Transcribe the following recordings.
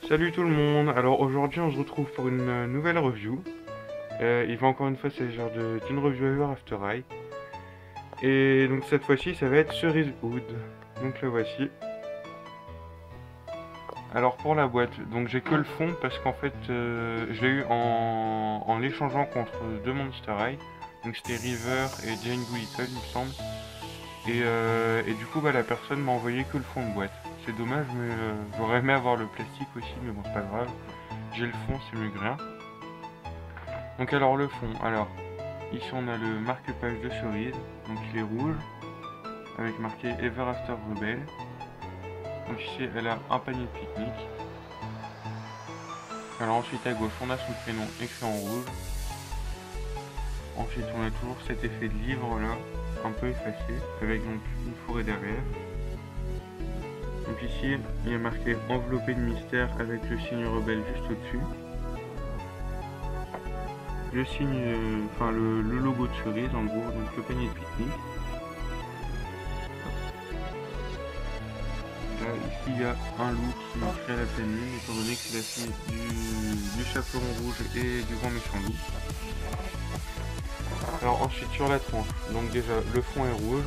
Salut tout le monde, alors aujourd'hui on se retrouve pour une nouvelle review. Il va encore une fois s'agir d'une review Ever After High. Et donc cette fois-ci ça va être Cerise Wood. Donc le voici. Alors pour la boîte, donc j'ai que le fond parce qu'en fait je l'ai eu en l'échangeant contre deux Monster High. Donc c'était River et Jane Little il me semble. Et du coup bah, la personne m'a envoyé que le fond de boîte. C'est dommage mais j'aurais aimé avoir le plastique aussi mais bon c'est pas grave. J'ai le fond, c'est mieux que rien. Donc alors le fond, alors ici on a le marque-page de cerise, donc il est rouge, avec marqué Ever After Rebel. Donc ici elle a un panier de pique-nique. Alors ensuite à gauche on a son prénom écrit en rouge. Ensuite on a toujours cet effet de livre là, un peu effacé, avec donc une forêt derrière. Donc ici il y a marqué enveloppé de mystère avec le signe rebelle juste au-dessus. Le signe, enfin le logo de cerise en gros, donc le panier de pique-nique. Là, ici il y a un loup qui crie à la pleine lune, étant donné que c'est la fille du chaperon rouge et du grand méchant loup. Alors ensuite sur la tranche, donc déjà le fond est rouge.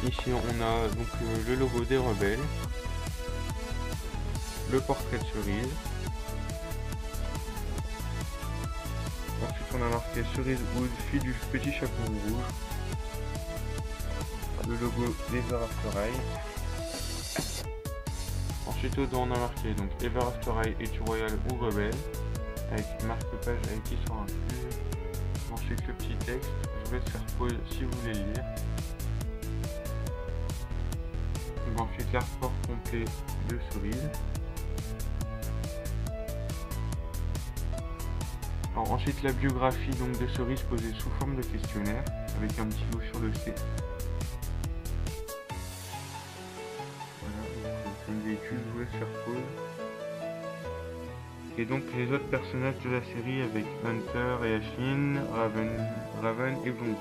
Ici on a donc le logo des rebelles, le portrait de cerise. Ensuite on a marqué Cerise Wood, fille du petit chaperon rouge. Le logo des Ever After High. Ensuite au dos on a marqué donc Ever After High es-tu royal ou rebelle, avec marque-page avec histoire incluse. Ensuite le petit texte, je vais faire pause si vous voulez le lire. Donc ensuite l'artwork complet de cerise. Alors ensuite la biographie donc de cerise posée sous forme de questionnaire, avec un petit mot sur le C. Voilà, comme véhicule, je vous laisse faire pause. Et donc les autres personnages de la série avec Hunter et Ashlyn, Raven et Blondie.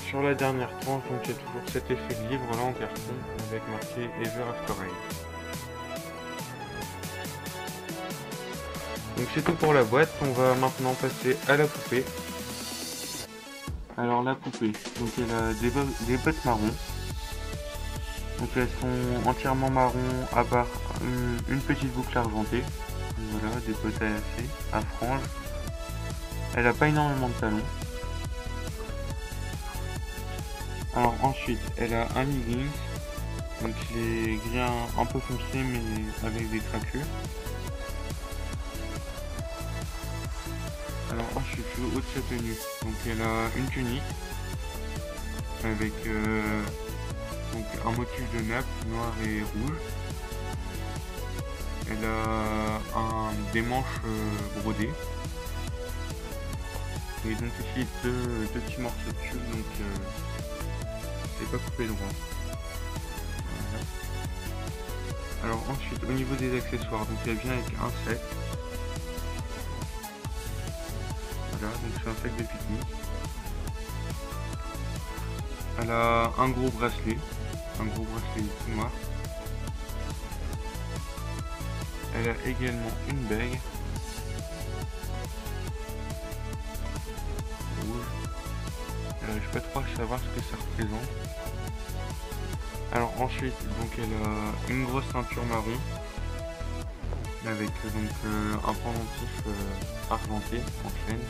Sur la dernière tranche, donc il y a toujours cet effet de livre là en carton avec marqué Ever After High. Donc c'est tout pour la boîte, on va maintenant passer à la poupée. Alors la poupée, donc elle a des bottes marron. Donc elles sont entièrement marron à part une petite boucle argentée. Voilà, des bottes à lacets, à franges. Elle n'a pas énormément de talons. Alors ensuite, elle a un leggings. Donc il est gris un peu foncé mais avec des craquelures. Alors ensuite, le haut de sa tenue. Donc elle a une tunique avec donc un motif de nappe noir et rouge. Elle a des manches brodées. Et donc ici deux petits morceaux de tulle, donc c'est pas coupé droit. Voilà. Alors ensuite au niveau des accessoires, donc elle vient avec un sac. Voilà, donc c'est un sac de pique-nique. Elle a un gros bracelet tout noir. Elle a également une bague rouge. Je sais pas trop savoir ce que ça représente. Alors ensuite, donc elle a une grosse ceinture marron avec donc un pendentif argenté en chaîne.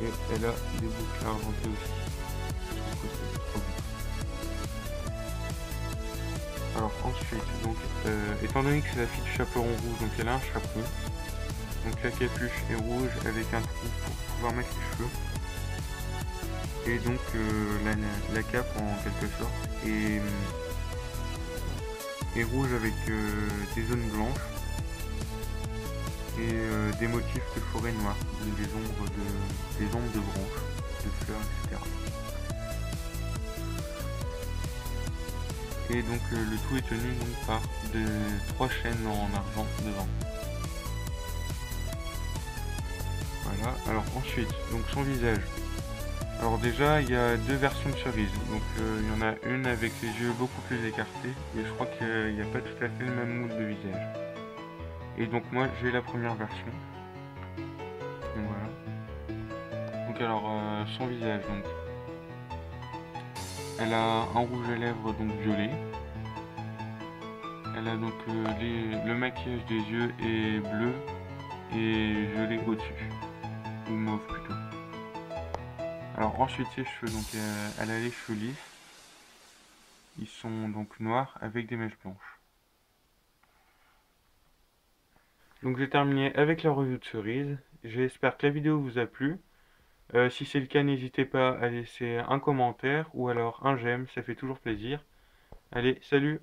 Et elle a des boucles argentées aussi. Je trouve que c'est trop beau. Alors ensuite, donc étant donné que c'est la fille du chaperon rouge, donc elle a un chapeau. Donc la capuche est rouge avec un trou pour pouvoir mettre les cheveux. Et donc la cape en quelque sorte est rouge avec des zones blanches et des motifs de forêt noire, donc des ombres de branches, de fleurs, etc. Et donc le tout est tenu donc par trois chaînes en argent devant. Voilà, alors ensuite, donc son visage. Alors déjà, il y a deux versions de Cerise. Donc il y en a une avec les yeux beaucoup plus écartés. Et je crois qu'il n'y a pas tout à fait le même moule de visage. Et donc moi, j'ai la première version. Donc voilà. Donc alors, son visage, donc. Elle a un rouge à lèvres, donc violet. Elle a donc le maquillage des yeux est bleu et violet au-dessus. Ou mauve plutôt. Alors ensuite ses cheveux, donc elle a les cheveux lisses. Ils sont donc noirs avec des mèches blanches. Donc j'ai terminé avec la revue de Cerise. J'espère que la vidéo vous a plu. Si c'est le cas, n'hésitez pas à laisser un commentaire ou alors un j'aime, ça fait toujours plaisir. Allez, salut!